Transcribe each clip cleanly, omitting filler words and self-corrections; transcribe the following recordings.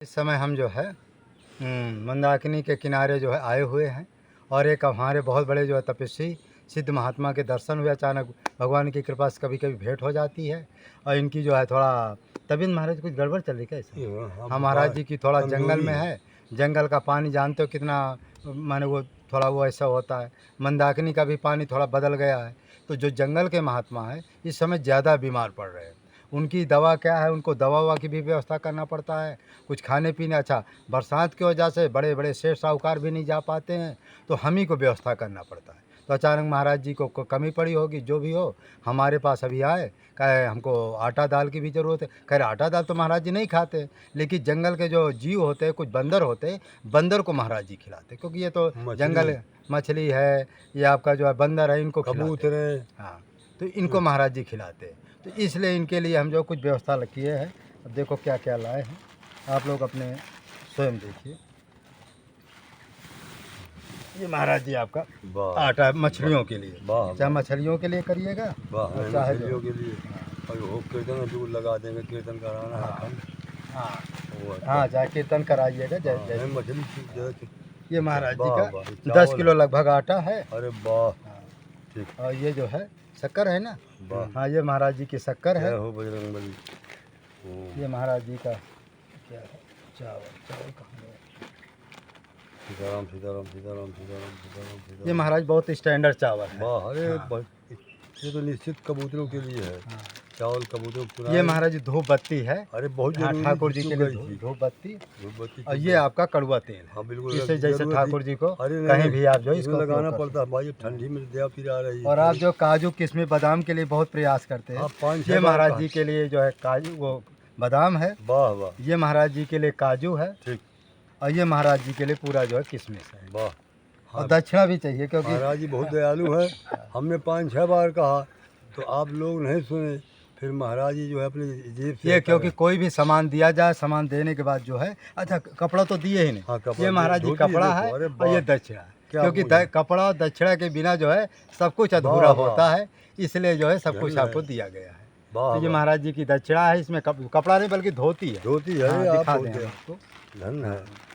इस समय हम जो है मंदाकिनी के किनारे जो है आए हुए हैं और एक हमारे बहुत बड़े जो है तपस्वी सिद्ध महात्मा के दर्शन हुए। अचानक भगवान की कृपा से कभी कभी भेंट हो जाती है और इनकी जो है थोड़ा तबीयत महाराज कुछ गड़बड़ चल रही है कैसे। हाँ महाराज जी की थोड़ा जंगल में है, जंगल का पानी जानते हो कितना माने वो थोड़ा वो ऐसा होता है। मंदाकिनी का भी पानी थोड़ा बदल गया है, तो जो जंगल के महात्मा है इस समय ज़्यादा बीमार पड़ रहे हैं। उनकी दवा क्या है, उनको दवा ववा की भी व्यवस्था करना पड़ता है, कुछ खाने पीने। अच्छा, बरसात की वजह से बड़े बड़े सेठ साहूकार भी नहीं जा पाते हैं, तो हम ही को व्यवस्था करना पड़ता है। तो अचानक महाराज जी को कमी पड़ी होगी, जो भी हो हमारे पास अभी आए, कहे हमको आटा दाल की भी ज़रूरत है। कह रहे आटा दाल तो महाराज जी नहीं खाते, लेकिन जंगल के जो जीव होते हैं, कुछ बंदर होते हैं, बंदर को महाराज जी खिलाते, क्योंकि ये तो जंगल मछली है, ये आपका जो है बंदर है, इनको कबूतर है। हाँ, तो इनको महाराज जी खिलाते हैं, तो इसलिए इनके लिए हम जो कुछ व्यवस्था किए हैं। अब देखो क्या क्या लाए हैं, आप लोग अपने स्वयं देखिए। ये महाराज जी आपका आटा मछलियों के लिए, चाहे मछलियों के लिए करिएगा चाहे मछलियों के लिए, और वो कीर्तन दूर लगा देंगे, कीर्तन कराना है। हाँ चाहे कीर्तन कराइएगा। जय मछली। ये महाराज जी का 10 किलो लगभग आटा है। अरे वाह, ठीक। और ये जो है शक्कर है ना। हाँ, ये महाराज जी की शक्कर है। ये महाराज जी का क्या है, चावल। चावल कहाँ गया? सीताराम सीताराम सीताराम सीताराम सीताराम सीताराम। ये महाराज बहुत स्टैंडर्ड चावल है। वाह, अरे ये तो निश्चित कबूतरों के लिए है। चावल कबूतरों। ये महाराज जी धूप बत्ती है। अरे बहुत जरूरी, ठाकुर जी के लिए धूप बत्ती। और ये आपका कड़वा तेल है। हाँ बिल्कुल, इससे जैसे ठाकुर जी को कहीं भी आप जो इसको लगाना पड़ता है भाई, ठंडी में दया पिला रही है। और आप जो काजू किशमिश बादाम के लिए बहुत प्रयास करते हैं, ये महाराज जी के लिए जो है काजू वो बादाम है। वाह वाह। ये महाराज जी के लिए काजू है। ठीक। और ये महाराज जी के लिए पूरा जो है किशमिश है। वाह। और दक्षिणा भी चाहिए, क्योंकि महाराज जी बहुत दयालु है। हमने 5-6 बार कहा तो आप लोग नहीं सुने, फिर महाराज जी जो है अपने जेब से ये, क्योंकि कोई भी सामान दिया जाए, सामान देने के बाद जो है, अच्छा कपड़ा तो दिए ही नहीं। हाँ, ये महाराज जी कपड़ा है और ये दक्षिणा है, क्योंकि कपड़ा और दक्षिणा के बिना जो है सब कुछ अधूरा होता है, इसलिए जो है सब कुछ आपको दिया गया है। तो ये महाराज जी की दक्षिणा है। इसमें कपड़ा नहीं बल्कि धोती है। धोती है। दिखा दें आपको, धन है।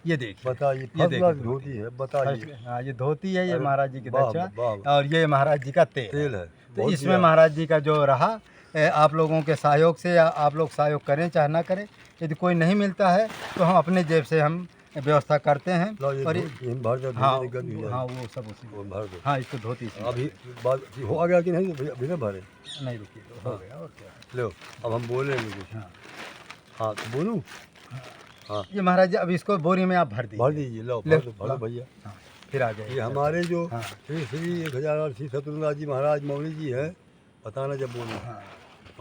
ये देखिए, बताइए, ये धोती है, बताइए। हाँ, ये धोती है, ये महाराज जी की दक्षिणा। और ये महाराज जी का तेल है। तो इसमें महाराज जी का जो रहा, आप लोगों के सहयोग से, या आप लोग सहयोग करें चाहे ना करें, यदि कोई नहीं मिलता है तो हम अपने जेब से हम व्यवस्था करते हैं। और हाँ हाँ, वो सब उसी को भर दो। हाँ, इसको धोती से अभी बात हो गया कि नहीं, अभी ना भरे नहीं, रुकिए तो हो गया। और क्या लो, अब हम बोलेंगे कुछ। हाँ तो बोलूँ। हाँ, ये महाराज जी अब इसको बोरी में आप भर दीजिए। लो भर दो भैया। हाँ, फिर आ जाए। ये हमारे जो श्री 1008 श्री सतुरनाथ जी महाराज मौली जी हैं, बताना जब बोलना। हाँ,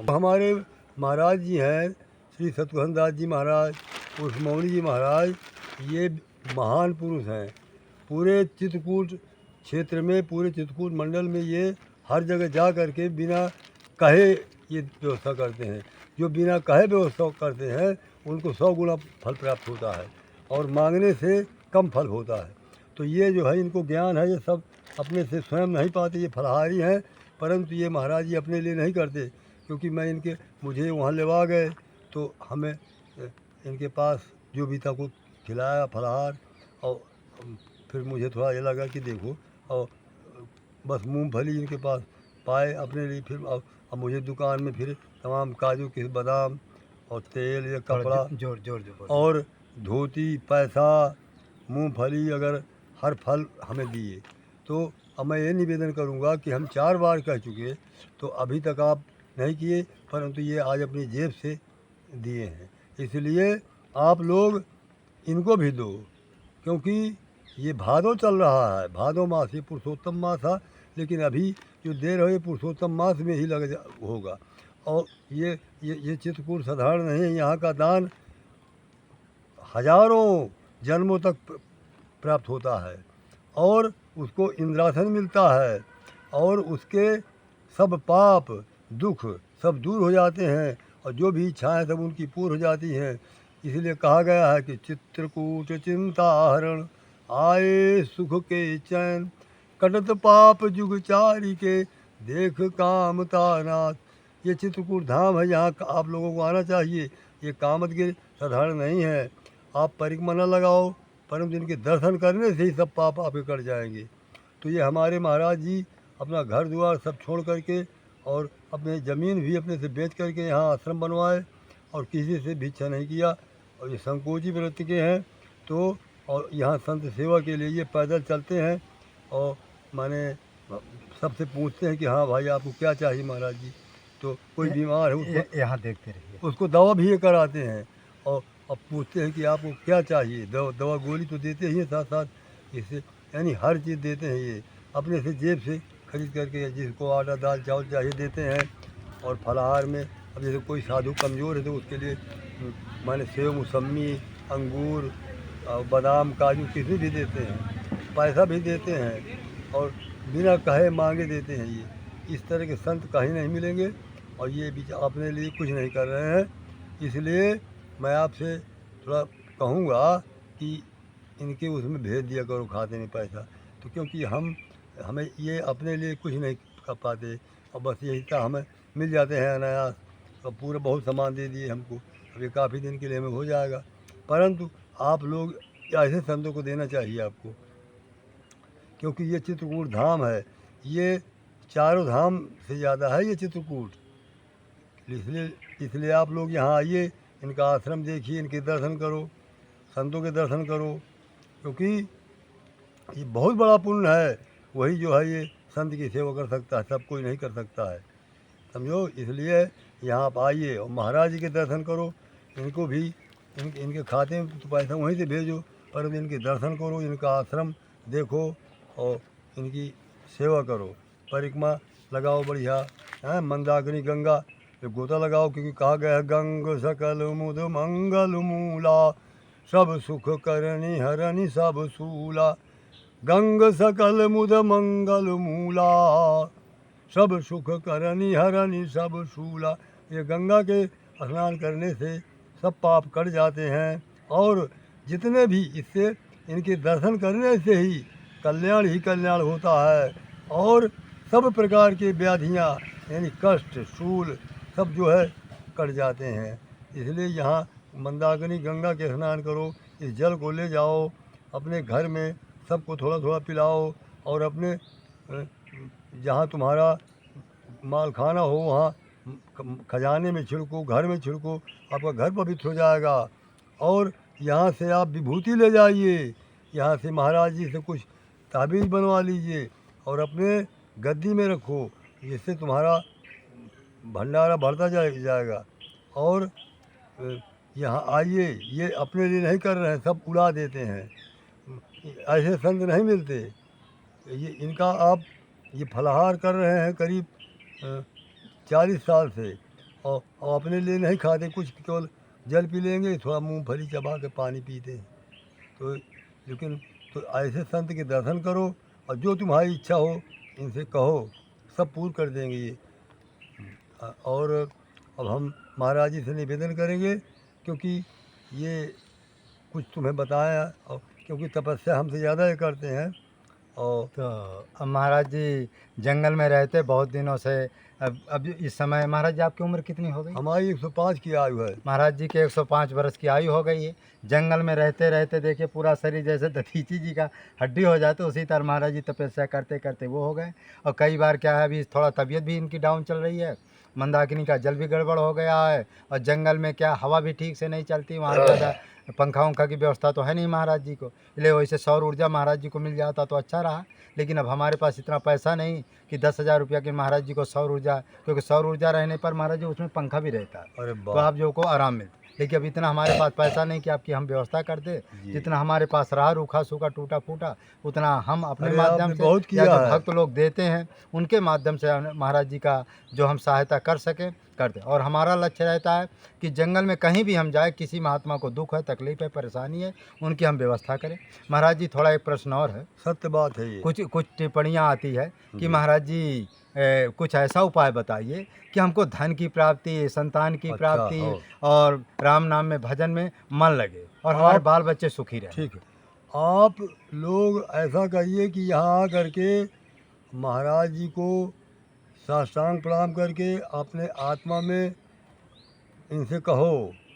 हमारे महाराज जी हैं श्री सतुरनाथ जी महाराज उर्फ मौली जी महाराज। ये महान पुरुष हैं। पूरे चित्रकूट क्षेत्र में, पूरे चित्रकूट मंडल में ये हर जगह जा करके बिना कहे ये व्यवस्था करते हैं। जो बिना कहे व्यवस्था करते हैं उनको 100 गुना फल प्राप्त होता है, और मांगने से कम फल होता है। तो ये जो है इनको ज्ञान है, ये सब अपने से स्वयं नहीं पाते, ये फलाहारी हैं। परंतु ये महाराज जी अपने लिए नहीं करते, क्योंकि मुझे वहाँ लेवा गए तो हमें इनके पास जो भी था कुछ खिलाया फलाहार, और फिर मुझे थोड़ा ये लगा कि देखो, और बस मूंगफली इनके पास पाए अपने लिए। फिर अब मुझे दुकान में फिर तमाम काजू के बादाम और तेल या कपड़ा जोर और धोती, पैसा, मूंगफली, अगर हर फल हमें दिए। तो अब मैं ये निवेदन करूंगा कि हम 4 बार कह चुके, तो अभी तक आप नहीं किए, परंतु ये आज अपनी जेब से दिए हैं। इसलिए आप लोग इनको भी दो, क्योंकि ये भादो चल रहा है, भादो मास, ये पुरुषोत्तम मास है, लेकिन अभी जो दे रहे पुरुषोत्तम मास में ही होगा। और ये चित्रकूट साधारण नहीं है, यहाँ का दान हजारों जन्मों तक प्राप्त होता है, और उसको इंद्रासन मिलता है, और उसके सब पाप दुख सब दूर हो जाते हैं, और जो भी इच्छाएं सब उनकी पूर्ण हो जाती हैं। इसलिए कहा गया है कि चित्रकूट चिंता हरण, आए सुख के चैन, कटत पाप जुग चारी के, देख कामता नाथ। ये चित्रकूट धाम है, यहाँ आप लोगों को आना चाहिए। ये कामत गिर साधारण नहीं है। आप परिक्रमा न लगाओ, परंतु इनके दर्शन करने से ही सब पाप आपके कट जाएंगे। तो ये हमारे महाराज जी अपना घर द्वार सब छोड़ करके और अपने ज़मीन भी अपने से बेच करके यहाँ आश्रम बनवाए और किसी से भिक्षा नहीं किया। और ये संकोची वृत्ति के हैं, तो और यहाँ संत सेवा के लिए ये पैदल चलते हैं और माने सबसे पूछते हैं कि हाँ भाई आपको क्या चाहिए महाराज जी। तो कोई बीमार है उसको यहाँ देखते रहिए, उसको दवा भी ये कराते हैं और अब पूछते हैं कि आपको क्या चाहिए। दवा गोली तो देते ही हैं साथ साथ इससे, यानी हर चीज़ देते हैं ये अपने से जेब से खरीद करके। जिसको आटा दाल चावल चाहिए देते हैं। और फलाहार में अब जैसे कोई साधु कमज़ोर है तो उसके लिए माने सेव मौसमी अंगूर और बादाम काजू किसी भी देते हैं, पैसा भी देते हैं और बिना कहे मांगे देते हैं। ये इस तरह के संत कहीं नहीं मिलेंगे और ये बीच अपने लिए कुछ नहीं कर रहे हैं। इसलिए मैं आपसे थोड़ा कहूँगा कि इनके उसमें भेज दिया करो खाते में पैसा। तो क्योंकि हमें ये अपने लिए कुछ नहीं कर पाते और बस यही था हमें मिल जाते हैं अनायास। और पूरा बहुत सामान दे दिए हमको, अभी काफ़ी दिन के लिए हमें हो जाएगा। परंतु आप लोग ऐसे संतों को देना चाहिए आपको, क्योंकि ये चित्रकूट धाम है, ये चारों धाम से ज़्यादा है ये चित्रकूट। इसलिए आप लोग यहाँ आइए, इनका आश्रम देखिए, इनके दर्शन करो, संतों के दर्शन करो, क्योंकि ये बहुत बड़ा पुण्य है। वही जो है ये संत की सेवा कर सकता है, सब कोई नहीं कर सकता है, समझो। इसलिए यहाँ आप आइए और महाराज जी के दर्शन करो। इनको भी इनके खाते में तो पैसा वहीं से भेजो, पर इनके दर्शन करो, इनका आश्रम देखो और इनकी सेवा करो। परिक्रमा लगाओ बढ़िया, हैं मंदाकिनी गंगा पे गोता लगाओ, क्योंकि कहा गया है गंग सकल मुद मंगल मूला, सब सुख करनी हरनी सब सूला। गंग सकल मुद मंगल मूला, सब सुख करनी हरनी सब सूला। ये गंगा के स्नान करने से सब पाप कट जाते हैं और जितने भी इससे इनके दर्शन करने से ही कल्याण होता है और सब प्रकार के व्याधियाँ यानी कष्ट शूल सब जो है कट जाते हैं। इसलिए यहाँ मंदाकिनी गंगा के स्नान करो, इस जल को ले जाओ अपने घर में, सबको थोड़ा थोड़ा पिलाओ और अपने जहाँ तुम्हारा माल खाना हो वहाँ खजाने में छिड़को, घर में छिड़को, आपका घर पवित्र हो जाएगा। और यहाँ से आप विभूति ले जाइए, यहाँ से महाराज जी से कुछ ताबीज़ बनवा लीजिए और अपने गद्दी में रखो, जिससे तुम्हारा भंडारा बढ़ता जाएगा। और यहाँ आइए, ये अपने लिए नहीं कर रहे हैं, सब उड़ा देते हैं, ऐसे संत नहीं मिलते। ये इनका आप ये फलाहार कर रहे हैं करीब 40 साल से और अपने लिए नहीं खाते, कुछ केवल जल पी लेंगे, थोड़ा मूंगफली चबा के पानी पीते हैं। तो लेकिन तो ऐसे संत के दर्शन करो और जो तुम्हारी इच्छा हो इनसे कहो, सब पूर्ण कर देंगे ये। और अब हम महाराज जी से निवेदन करेंगे, क्योंकि ये कुछ तुम्हें बताया और क्योंकि तपस्या हमसे ज़्यादा ये करते हैं। और तो अब महाराज जी जंगल में रहते बहुत दिनों से, अब इस समय महाराज जी आपकी उम्र कितनी हो गई? हमारी 105 की आयु है। महाराज जी के 105 वर्ष की आयु हो गई है। जंगल में रहते रहते देखिए पूरा शरीर जैसे दधीची जी का हड्डी हो जाते, उसी तरह महाराज जी तपस्या करते करते वो हो गए। और कई बार क्या है, अभी थोड़ा तबीयत भी इनकी डाउन चल रही है, मंदाकिनी का जल भी गड़बड़ हो गया है और जंगल में क्या हवा भी ठीक से नहीं चलती, वहाँ ज़्यादा पंखा उंखा की व्यवस्था तो है नहीं महाराज जी को, इसलिए वैसे सौर ऊर्जा महाराज जी को मिल जाता तो अच्छा रहा। लेकिन अब हमारे पास इतना पैसा नहीं कि 10,000 रुपया के महाराज जी को सौर ऊर्जा, क्योंकि सौर ऊर्जा रहने पर महाराज जी उसमें पंखा भी रहता है, अरे तो आप जो को आराम मिलता। लेकिन अब इतना हमारे पास पैसा नहीं कि आपकी हम व्यवस्था कर दे। जितना हमारे पास रहा रूखा सूखा टूटा फूटा उतना हम अपने माध्यम से बहुत या किया जो है। भक्त लोग देते हैं उनके माध्यम से महाराज जी का जो हम सहायता कर सकें करते। और हमारा लक्ष्य रहता है कि जंगल में कहीं भी हम जाए, किसी महात्मा को दुख है, तकलीफ है, परेशानी है, उनकी हम व्यवस्था करें। महाराज जी थोड़ा एक प्रश्न और है, सत्य बात है ये। कुछ टिप्पणियाँ आती है कि महाराज जी कुछ ऐसा उपाय बताइए कि हमको धन की प्राप्ति, संतान की प्राप्ति और राम नाम में भजन में मन लगे और हमारे बाल बच्चे सुखी रहें। ठीक है, आप लोग ऐसा करिए कि यहाँ आ करके महाराज जी को साष्टांग प्रणाम करके अपने आत्मा में इनसे कहो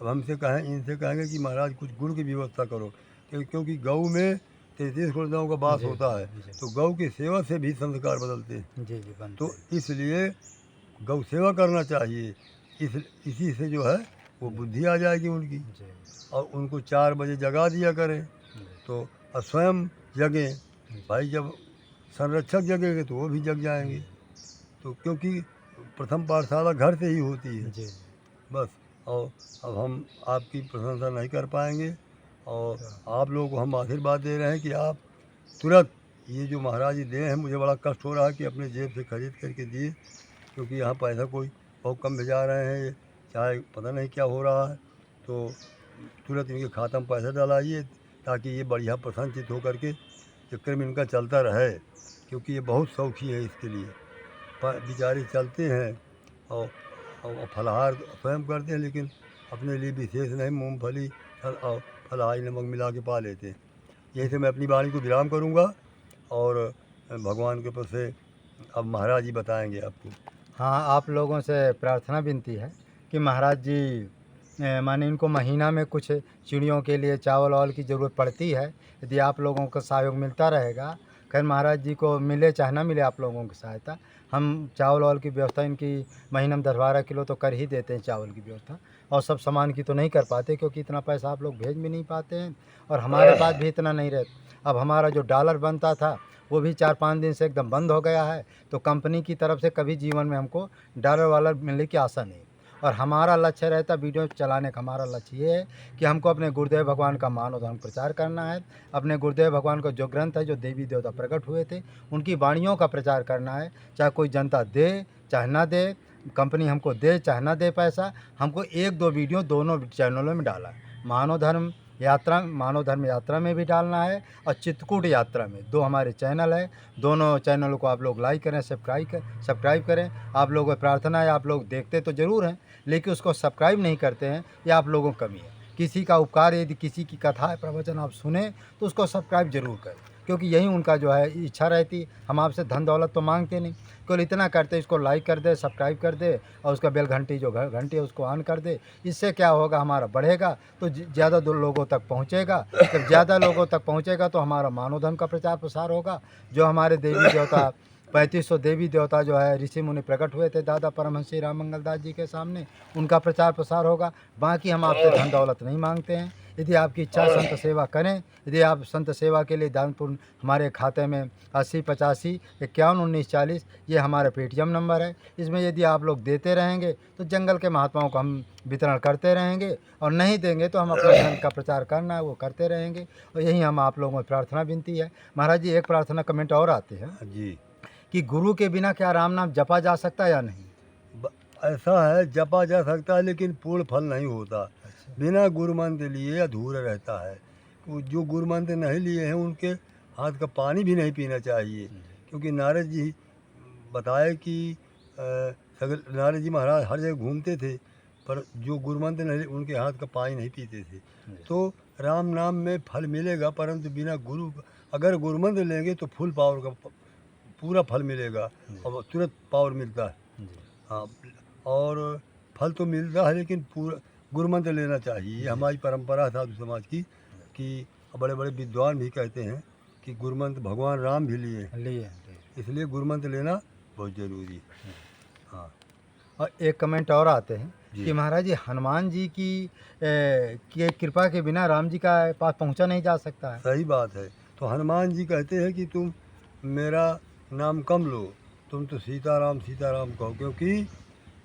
अब हमसे कहें, इनसे कहेंगे कि महाराज कुछ गुड़ की व्यवस्था करो, क्योंकि गऊ में 33 गुणों का वास जी, होता है, जी। तो गऊ की सेवा से भी संस्कार बदलते हैं। जी, जी, बनते तो हैं। इसलिए गौ सेवा करना चाहिए। इसी से जो है वो जी, बुद्धि आ जाएगी उनकी, जी, और उनको 4 बजे जगा दिया करें, जी, तो स्वयं जगें। जी, भाई जब संरक्षक जगेंगे तो वो भी जग जाएंगे। जी, तो क्योंकि प्रथम पाठशाला घर से ही होती है। जी, बस। और अब हम आपकी प्रशंसा नहीं कर पाएंगे, और तो आप लोगों को हम आशीर्वाद दे रहे हैं कि आप तुरंत ये जो महाराज जी दे हैं, मुझे बड़ा कष्ट हो रहा है कि अपने जेब से खरीद करके दिए, क्योंकि यहाँ पैसा कोई बहुत कम भेजा रहे हैं, ये चाहे पता नहीं क्या हो रहा है। तो तुरंत इनके खाता में पैसा डलाइए, ताकि ये बढ़िया प्रसन्नचित होकर के चक्कर में इनका चलता रहे, क्योंकि ये बहुत शौकी है इसके लिए। बेचारे चलते हैं और फलाहार स्वयं करते हैं, लेकिन अपने लिए विशेष नहीं, मूँगफली और फलाहारी नमक मिला के पा लेते हैं। यही से मैं अपनी वाणी को विराम करूँगा, और भगवान के ऊपर से अब महाराज जी बताएंगे आपको। हाँ, आप लोगों से प्रार्थना विनती है कि महाराज जी माने इनको महीना में कुछ चिड़ियों के लिए चावल-वावल की ज़रूरत पड़ती है। यदि आप लोगों का सहयोग मिलता रहेगा, खैर महाराज जी को मिले चाहे ना मिले आप लोगों की सहायता, हम चावल-वावल की व्यवस्था इनकी महीने में 10-12 किलो तो कर ही देते हैं चावल की व्यवस्था, और सब सामान की तो नहीं कर पाते, क्योंकि इतना पैसा आप लोग भेज भी नहीं पाते हैं, और हमारे पास भी इतना नहीं रहता। अब हमारा जो डॉलर बनता था, वो भी 4-5 दिन से एकदम बंद हो गया है, तो कंपनी की तरफ से कभी जीवन में हमको डॉलर वालर मिलने की आशा नहीं। और हमारा लक्ष्य रहता वीडियो चलाने का, हमारा लक्ष्य ये है कि हमको अपने गुरुदेव भगवान का मानव धर्म प्रचार करना है। अपने गुरुदेव भगवान का जो ग्रंथ है, जो देवी देवता प्रकट हुए थे, उनकी वाणियों का प्रचार करना है। चाहे कोई जनता दे चाहे ना दे, कंपनी हमको दे चाहे ना दे पैसा, हमको 1-2 वीडियो दोनों चैनलों में डाला है। मानव धर्म यात्रा में भी डालना है, और चित्रकूट यात्रा में 2 हमारे चैनल है। दोनों चैनलों को आप लोग लाइक करें, सब्सक्राइब करें। आप लोगों को प्रार्थना है, आप लोग देखते तो ज़रूर हैं, लेकिन उसको सब्सक्राइब नहीं करते हैं, ये आप लोगों की कमी है। किसी का उपकार, यदि किसी की कथा प्रवचन आप सुने तो उसको सब्सक्राइब ज़रूर करें, क्योंकि यही उनका जो है इच्छा रहती। हम आपसे धन दौलत तो मांगते नहीं, केवल इतना करते इसको लाइक कर दे, सब्सक्राइब कर दे, और उसका बेल घंटी जो घंटी है उसको ऑन कर दे। इससे क्या होगा, हमारा बढ़ेगा तो ज़्यादा लोगों तक पहुँचेगा। जब ज़्यादा लोगों तक पहुँचेगा तो हमारा मानव धर्म का प्रचार प्रसार होगा। जो हमारे देवी देवता 3500 देवी देवता जो है ऋषि मुनि प्रकट हुए थे दादा परमहंस श्री राम मंगल दास जी के सामने, उनका प्रचार प्रसार होगा। बाकी हम आपसे धन दौलत नहीं मांगते हैं। यदि आपकी इच्छा संत सेवा करें, यदि आप संत सेवा के लिए दान पुण्य, हमारे खाते में 80 85 51 19 40 ये हमारा पेटीएम नंबर है। इसमें यदि आप लोग देते रहेंगे तो जंगल के महात्माओं को हम वितरण करते रहेंगे, और नहीं देंगे तो हम अपने धर्म का प्रचार करना है वो करते रहेंगे। और यही हम आप लोगों में प्रार्थना विनती है। महाराज जी, एक प्रार्थना कमेंट और आते हैं जी, कि गुरु के बिना क्या राम नाम जपा जा सकता है या नहीं? ऐसा है, जपा जा सकता है, लेकिन पूर्ण फल नहीं होता। अच्छा। बिना गुरु मंत्र लिए अधूरा रहता है। तो जो गुरु मंत्र नहीं लिए हैं उनके हाथ का पानी भी नहीं पीना चाहिए, क्योंकि नारद जी बताए कि नारद जी महाराज हर जगह घूमते थे, पर जो गुरु मंत्र नहीं उनके हाथ का पानी नहीं पीते थे। तो राम नाम में फल मिलेगा, परंतु बिना गुरु, अगर गुरु मंत्र लेंगे तो फुल पावर का पूरा फल मिलेगा, और तुरंत पावर मिलता है। हाँ, और फल तो मिलता है, लेकिन पूरा गुरु मंत्र लेना चाहिए। ये हमारी परंपरा है साधु समाज की, कि बड़े बड़े विद्वान भी कहते हैं कि गुरु मंत्र भगवान राम भी लिए, इसलिए गुरु मंत्र लेना बहुत ज़रूरी है। हाँ। और एक कमेंट और आते हैं जी। कि महाराज जी, हनुमान जी की कृपा के बिना राम जी का पास पहुंचा नहीं जा सकता है। सही बात है। तो हनुमान जी कहते हैं कि तुम मेरा नाम कम लो, तुम तो सीताराम सीताराम कहो, क्योंकि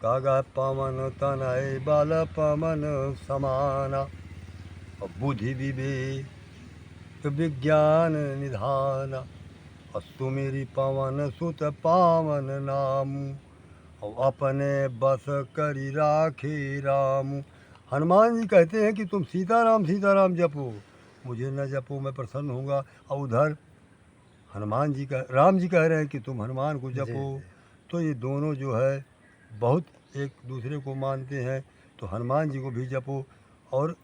कागा पावन तनय बाल पवन समाना, और बुद्धि विवेक विज्ञान निधान, अस्तु मेरी पवन सुत पावन नाम, और अपने बस करी राखे राम। हनुमान जी कहते हैं कि तुम सीताराम सीताराम जपो, मुझे न जपो मैं प्रसन्न होऊंगा। और उधर हनुमान जी का राम जी कह रहे हैं कि तुम हनुमान को जपो। तो ये दोनों जो है बहुत एक दूसरे को मानते हैं। तो हनुमान जी को भी जपो, और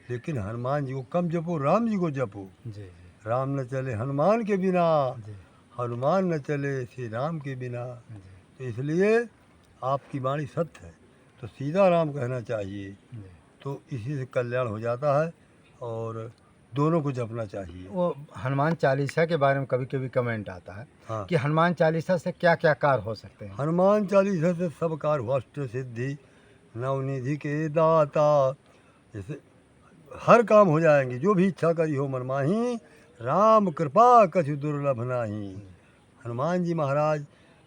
लेकिन हनुमान जी को कम जपो, राम जी को जपो। जी। राम न चले हनुमान के बिना, हनुमान न चले श्री राम के बिना। तो इसलिए आपकी वाणी सत्य है, तो सीधा राम कहना चाहिए। तो इसी से कल्याण हो जाता है और दोनों को जपना चाहिए। वो हनुमान चालीसा के बारे में कभी कभी कमेंट आता है हाँ, कि हनुमान चालीसा से क्या क्या कार्य हो सकते हैं। हनुमान चालीसा से सब कार्य हो, अष्ट सिद्धि नवनिधि के दाता, जैसे हर काम हो जाएंगे, जो भी इच्छा करी हो मन माही, राम कृपा कछु दुर्लभ नाही। हनुमान जी महाराज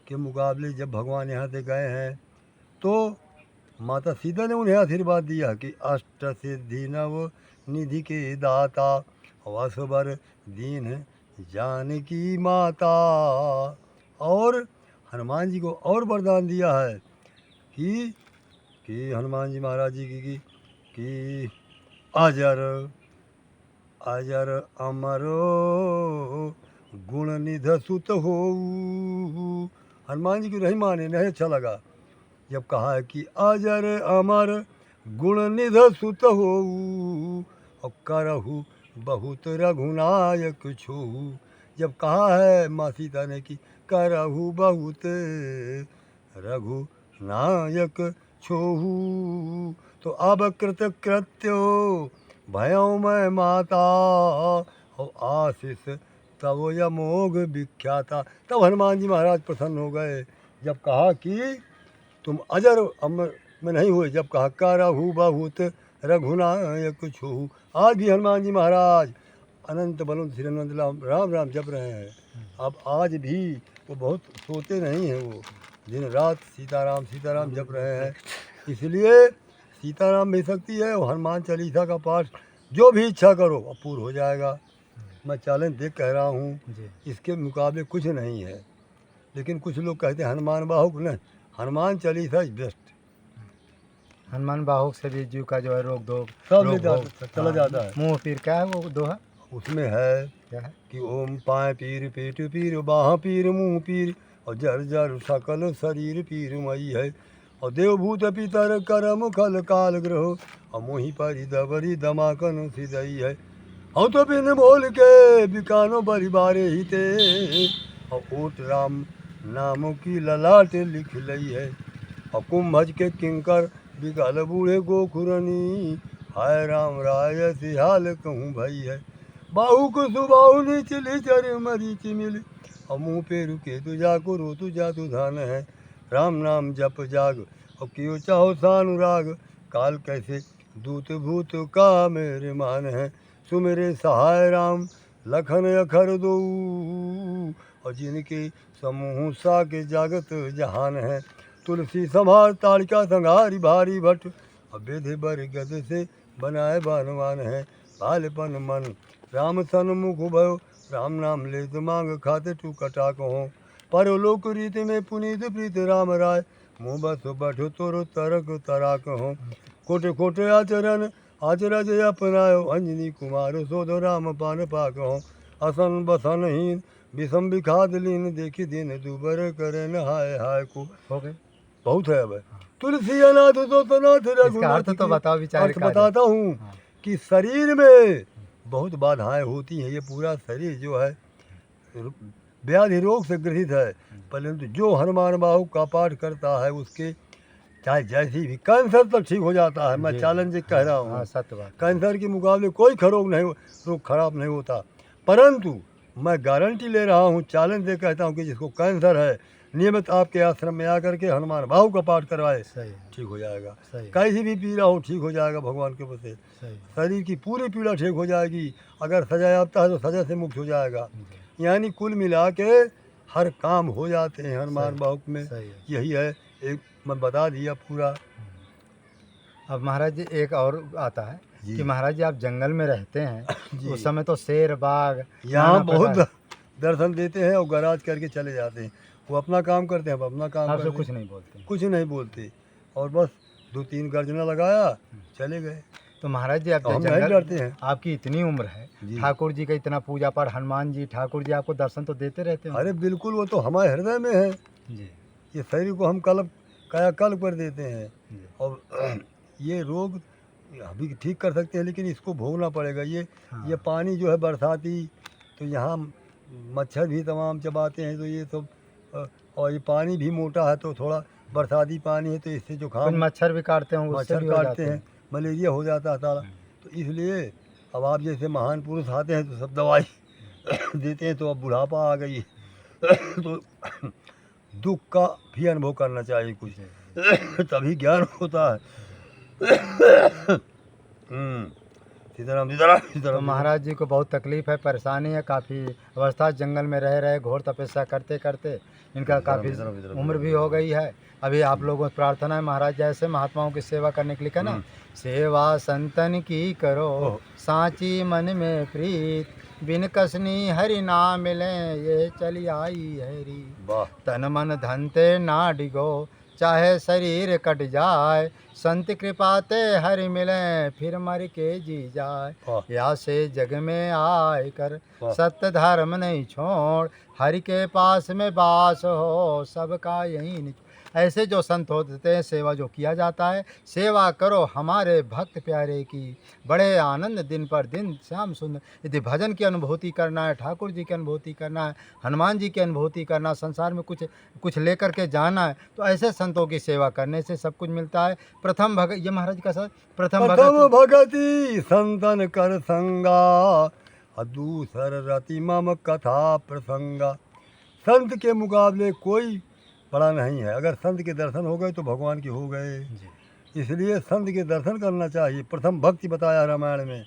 के मुकाबले जब भगवान यहाँ से गए हैं तो माता सीता ने उन्हें आशीर्वाद दिया कि अष्ट सिद्धि नव निधि के दाता, वसुबर दीन जानकी माता। और हनुमान जी को और वरदान दिया है कि हनुमान जी महाराज जी कि अजर अजर अमरो गुण निध सुत हो। हनुमान जी को नहीं माने, नहीं अच्छा लगा जब कहा है कि अजर अमर गुण निध सुत हो और करहु बहुत रघुनायक छोहु। जब कहा है माँ सीता ने कि करहु बहुत रघुनायक छोहु, तो अब कृत कृत्यो भयों में माता और आशीष तब यमोग विख्याता। तब हनुमान जी महाराज प्रसन्न हो गए जब कहा कि तुम अजर अमर में नहीं हुए, जब कहा करहु बहुत रघुनायक छोहु। आज भी हनुमान जी महाराज अनंत बलवंत श्री हनुमंत राम राम जप रहे हैं। अब आज भी वो बहुत सोते नहीं हैं, वो दिन रात सीताराम जप रहे हैं। इसलिए सीताराम में शक्ति है और हनुमान चालीसा का पाठ जो भी इच्छा करो अब पूर्ण हो जाएगा। मैं चैलेंज देख कह रहा हूँ, इसके मुकाबले कुछ नहीं है। लेकिन कुछ लोग कहते हैं हनुमान बाहुक, नहीं, हनुमान चालीसा इज बेस्ट। हनुमान बाहुक से भी जीव का जो है रोग दो सब चला जाता है। मुंह पीर क्या है वो दोहा, उसमें है क्या है कि ओम पाए पीर पेट पीर बाह पीर मुँह पीर और जर जर सकल शरीर पीर मई है और देवभूत पितर करम खल काल ग्रह और मोहि परि दबरी दमाकन सिदई है। हम तो बिन बोल के बिकानो बरी बारे ही ते और ओट राम नाम की ललाट लिख लई है और कुंभज के किंकर बिगल बूढ़े गोखुरनी, हाय राम राय सिहाल कहूँ भई है। बाहु को सुबाहु नीचली चर मरीच मिल और मुँह पे रुके तुझा को रो तुझा तुधान है। राम नाम जप जाग और क्यों चाहो सानुराग, काल कैसे दूत भूत का मेरे मान है। सुमेरे सहाय राम लखन अखर दो और जिनके समूह सा के जागत जहान है। तुलसी संभार तालिका संघारी भारी भट और बेधे बर गद से बनाए बानवान है। भालेपन मन राम सन्मुख भयो, राम नाम ले मांग खाते टू कटाक हो। परलोक रीति में पुनीत प्रीत राम राय, मुँह बस बठ तोर तरक तराक हो। कोटे कोटे आचरण आचरज अपनायो, अंजनी कुमार सोध राम पान पाक हो। असन बसनहीन विषम विखाद लीन, देखी दिन दुबर करे न हाय हाय को। हो गए बहुत है। अब तुलसी अनाथ तो तनाथ रघुनाथ तो बताओ विचार अर्थ बताता हूँ कि शरीर में बहुत बाधाएं होती हैं। ये पूरा शरीर जो है व्याधि रोग से ग्रसित है, परंतु जो हनुमान बाहु का पाठ करता है उसके चाहे जैसी भी कैंसर तक ठीक हो जाता है। मैं चैलेंज कह रहा हूँ, सत्य बात। कैंसर के मुकाबले कोई रोग खराब नहीं होता। परंतु मैं गारंटी ले रहा हूँ, चैलेंज दे कहता हूँ कि जिसको कैंसर है नियमित आपके आश्रम में आकर के हनुमान बाहु का पाठ करवाए, ठीक हो जाएगा। कैसी भी पीड़ा हो ठीक हो जाएगा भगवान के वजह से। शरीर की पूरी पीड़ा ठीक हो जाएगी। अगर सजा याफ्ता है तो सजा से मुक्त हो जाएगा। यानी कुल मिला के हर काम हो जाते हैं हनुमान बाहु में। यही है, एक मैं बता दिया पूरा। अब महाराज जी एक और आता है कि महाराज जी आप जंगल में रहते हैं उस समय तो शेर बाघ यहाँ बहुत दर्शन देते हैं और गराज करके चले जाते हैं। वो अपना काम करते हैं, अपना काम करते हैं, कुछ नहीं बोलते और बस 2-3 गर्जना लगाया चले गए। तो महाराज जी आप जंगल डरते हैं, आपकी इतनी उम्र है, ठाकुर जी का इतना पूजा पाठ, हनुमान जी ठाकुर जी आपको दर्शन तो देते रहते हैं। अरे बिल्कुल, वो तो हमारे हृदय में है जी। ये शरीर को हम कायाकल्प कर देते हैं और ये रोग अभी ठीक कर सकते हैं, लेकिन इसको भोगना पड़ेगा। ये पानी जो है बरसाती, तो यहाँ मच्छर भी तमाम चबाते हैं, तो ये सब और ये पानी भी मोटा है, तो थोड़ा बरसाती पानी है तो इससे जुकाम, मच्छर भी काटते हैं, मच्छर काटते हैं। मलेरिया हो जाता है सारा। तो इसलिए अब आप जैसे महान पुरुष आते हैं तो सब दवाई देते हैं, तो अब बुढ़ापा आ गई तो दुख का भी अनुभव करना चाहिए कुछ, तभी ज्ञान होता है। सीताराम सीताराम तो सीताराम। महाराज जी को बहुत तकलीफ है, परेशानी है, काफ़ी अवस्था, जंगल में रह रहे घोर तपस्या करते करते इनका काफ़ी उम्र भी हो गई है। अभी आप लोगों से प्रार्थना है महाराज जैसे महात्माओं की सेवा करने के लिए कहना, सेवा संतन की करो सांची मन में प्रीत, बिन कसनी हरि नाम मिले ये चली आई हरी। वाह, तन मन धन ते ना डिगो चाहे शरीर कट जाए, संत कृपा ते हरि मिले फिर मर के जी जाए। या से जग में आए कर सत्य धर्म नहीं छोड़, हरि के पास में बास हो सबका यही निच। ऐसे जो संत होते हैं, सेवा जो किया जाता है, सेवा करो हमारे भक्त प्यारे की, बड़े आनंद दिन पर दिन श्याम सुंदर। यदि भजन की अनुभूति करना है, ठाकुर जी की अनुभूति करना है, हनुमान जी की अनुभूति करना, संसार में कुछ लेकर के जाना है, तो ऐसे संतों की सेवा करने से सब कुछ मिलता है। प्रथम भगत, ये महाराज का सर प्रथम भगति संतन कर संगा, दूसर रति मम कथा प्रसंगा। संत के मुकाबले कोई बड़ा नहीं है। अगर संत के दर्शन हो गए तो भगवान के हो गए, इसलिए संत के दर्शन करना चाहिए। प्रथम भक्ति बताया रामायण में,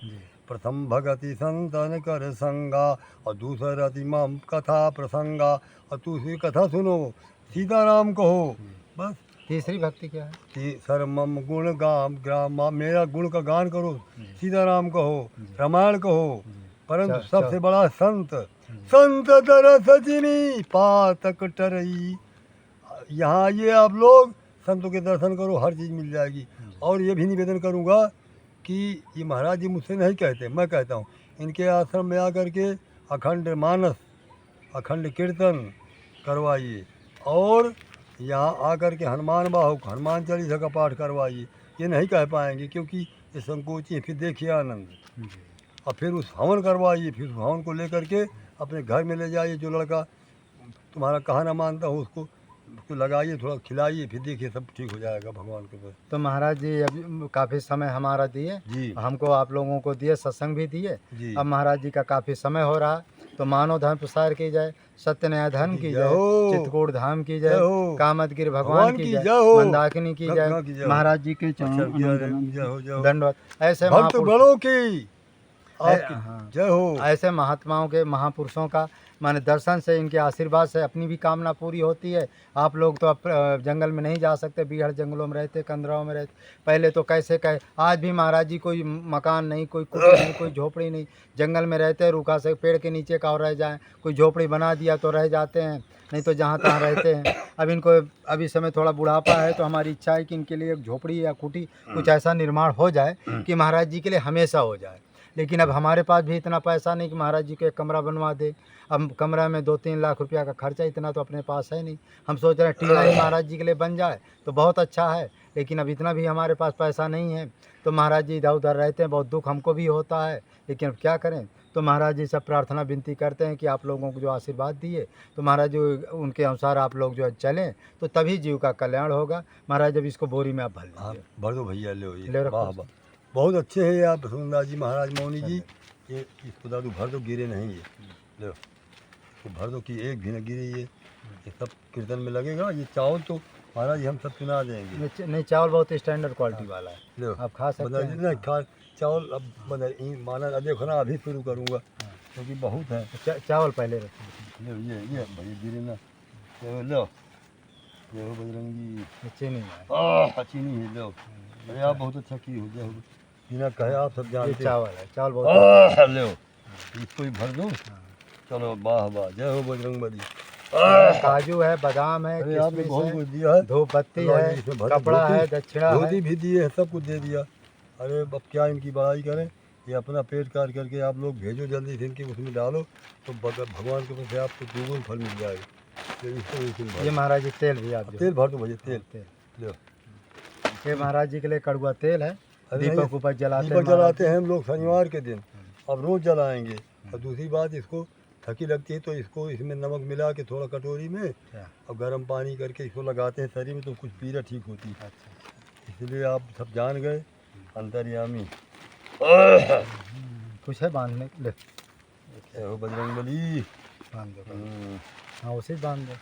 प्रथम भगति संतन कर संगा और दूसरा रति मम कथा प्रसंगा, और दूसरी कथा सुनो सीताराम कहो। बस तीसरी भक्ति क्या है? कि सर मम गुण गाम ग्राम, मेरा गुण का गान करो, सीताराम कहो, रामायण कहो। परंतु सबसे बड़ा संत, संत दरस जिनी पातक टरई। यहाँ ये आप लोग संतों के दर्शन करो, हर चीज़ मिल जाएगी। और ये भी निवेदन करूँगा कि ये महाराज जी मुझसे नहीं कहते, मैं कहता हूँ, इनके आश्रम में आकर के अखंड मानस, अखंड कीर्तन करवाइए, और यहाँ आकर के हनुमान बाहुक, हनुमान चालीसा का पाठ करवाइए। ये नहीं कह पाएंगे क्योंकि ये संकोची है। फिर देखिए आनंद, और फिर उस हवन करवाइए, फिर उस हवन को लेकर के अपने घर में ले जाइए। जो लड़का तुम्हारा कहना मानता हो उसको लगाइए, थोड़ा खिलाइए, फिर देखिए सब ठीक हो जाएगा भगवान के पास। तो महाराज जी अभी काफ़ी समय हमारा दिए जी, हमको, आप लोगों को दिए, सत्संग भी दिए जी। अब महाराज जी का काफ़ी समय हो रहा, तो मानव धर्म प्रसार की जाए, सत्य न्याय धर्म की जाए, चित्रकूट धाम की जाए, कामतगिरी भगवान की जाए, मंदाकिनी की जाए, महाराज जी के दंडवत। ऐसे भक्त बड़ों की जय हो। ऐसे महात्माओं के, महापुरुषों का माने दर्शन से, इनके आशीर्वाद से अपनी भी कामना पूरी होती है। आप लोग तो अब जंगल में नहीं जा सकते, बीहड़ जंगलों में रहते, कंदराओं में रहते, पहले तो कैसे कहे। आज भी महाराज जी कोई मकान नहीं, कोई कुटी नहीं, कोई झोपड़ी नहीं, जंगल में रहते, रूखा से पेड़ के नीचे का रह जाए, कोई झोपड़ी बना दिया तो रह जाते हैं, नहीं तो जहाँ तहाँ रहते हैं। अब इनको अभी समय थोड़ा बुढ़ापा है, तो हमारी इच्छा है कि इनके लिए एक झोपड़ी या कुटी कुछ ऐसा निर्माण हो जाए कि महाराज जी के लिए हमेशा हो जाए। लेकिन अब हमारे पास भी इतना पैसा नहीं कि महाराज जी को एक कमरा बनवा दे। अब कमरा में 2-3 लाख रुपया का खर्चा, इतना तो अपने पास है नहीं। हम सोच रहे हैं टीला ही महाराज जी के लिए बन जाए तो बहुत अच्छा है, लेकिन अब इतना भी हमारे पास पैसा नहीं है। तो महाराज जी इधर उधर रहते हैं, बहुत दुख हमको भी होता है, लेकिन अब क्या करें। तो महाराज जी सब प्रार्थना विनती करते हैं कि आप लोगों को जो आशीर्वाद दिए, तो महाराज जी उनके अनुसार आप लोग जो चलें तो तभी जीव का कल्याण होगा। महाराज जब इसको बोरी में आप भर लीजिए। भर दो भैया, ले वाह वाह, बहुत अच्छे हैं आप सुंदर जी, महाराज मौनी जी। ये इसको दादू भर दो, गिरे नहीं ये, लो इसको भर दो कि एक भी न गिरे। ये सब कीर्तन में लगेगा। ये चावल तो महाराज हम सब सुना देंगे। नहीं, चावल बहुत स्टैंडर्ड क्वालिटी वाला है, लो आप खा सकते हैं। नहीं खा चावल अब माना देखो ना, अभी शुरू करूँगा क्योंकि बहुत है। चावल पहले रखिए। लो ये भाई गिरे ना, लो ये हो बजरंगी, चीनी है, चीनी है। लो अरे आप बहुत अच्छा की हो गया, बिना कहे आप सब जानते। चावल है, चावल बहुत लो इसको ही भर दो। चलो वाह वाह, जय हो बजरंगबली। काजू है, बादाम है, आपने बहुत कुछ दिया है, धूप बत्ती है, कपड़ा है, दक्षिणा है, धोती भी दिए है, सब कुछ दे दिया। अरे अब क्या इनकी बड़ाई करें। ये अपना पेट काट करके आप लोग भेजो जल्दी से, इनके उसमें डालो तो भगवान के पास से आपको दोगुना फल मिल जाएगा। ये महाराज जी तेल भी आप तेल भर दो भैया, तेल लो। ये महाराज जी के लिए कड़वा तेल है, दीपक ऊपर जलाते हैं हम लोग शनिवार के दिन, अब रोज जलाएंगे। और दूसरी बात, इसको थकी लगती है तो इसको इसमें नमक मिला के थोड़ा कटोरी में और गर्म पानी करके इसको लगाते हैं शरीर में, तो कुछ पीड़ा ठीक होती है। इसलिए आप सब जान गए। अंतर्यामी कुछ है बांधने के लिए? जय हो बजरंग बली। बांध दो बांध दो। हाँ उसे बांध दो।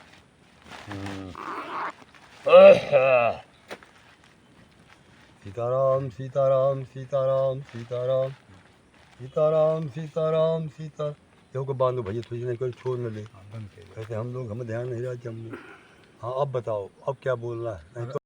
सीताराम सीताराम सीताराम सीताराम सीताराम सीताराम सीता को बांधो भैया, तुझे नहीं कोई छोड़ न दे। हाँ, बंद कीजिए। कैसे हम लोग, हमें ध्यान नहीं रहा कि हमने। हाँ अब बताओ, अब क्या बोलना है? नहीं तो